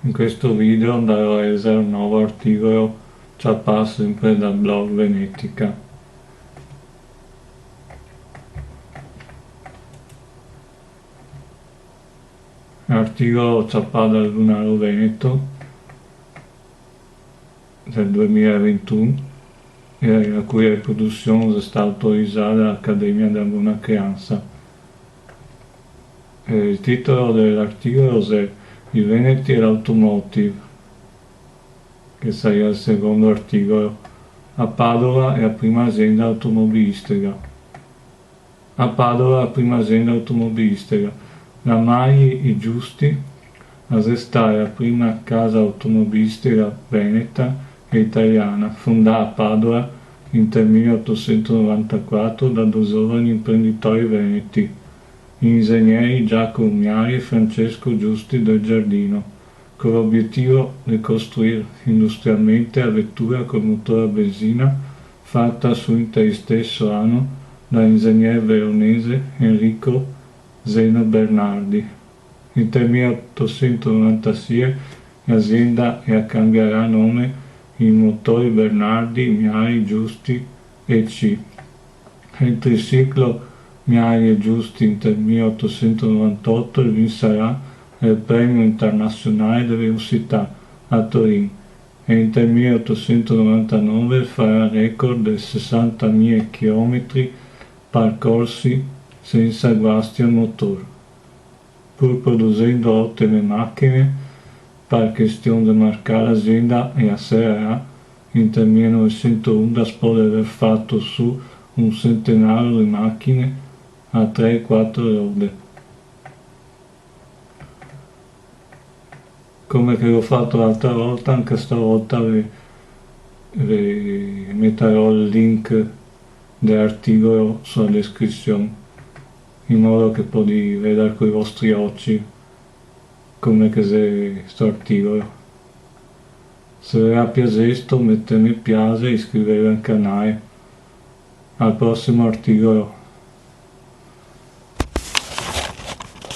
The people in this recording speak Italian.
in questo video andrò a leggere un nuovo articolo ciapato sempre dal blog Venetica. L'articolo ciapato dal Lunaro Veneto del 2021, la cui riproduzione è stata autorizzata dall'Accademia della Buona Creanza. Il titolo dell'articolo è "I Veneti e l'Automotive", che sarà il secondo articolo. A Padova è la prima azienda automobilistica. A Padova la prima azienda automobilistica. La Magli i Giusti a restare la prima casa automobilistica veneta e italiana, fondata a Padova nel 1894 da due giovani imprenditori veneti, gli ingegneri Giacomo Miari e Francesco Giusti del Giardino, con l'obiettivo di costruire industrialmente la vettura con motore a benzina fatta su intero stesso anno dall'ingegnere veronese Enrico Zeno Bernardi. Nel 1896 l'azienda cambierà nome in Motori Bernardi, Miari, Giusti e C. Il triciclo Miari e Giusti nel 1898 vincerà il Premio Internazionale di Velocità a Torino e nel 1899 farà il record di 60.000 km percorsi senza guasti al motore. Pur producendo ottime macchine, per questione di marcare l'azienda e la Serie A, nel 1901 dopo di aver fatto su un centinaio di macchine a 3 e 4 rode. Come che l'ho fatto l'altra volta, anche stavolta vi metterò il link dell'articolo sulla descrizione, in modo che potete vedere con i vostri occhi come che sia questo articolo. Se vi è piaciuto mettete mi piace e iscrivetevi al canale. Al prossimo articolo.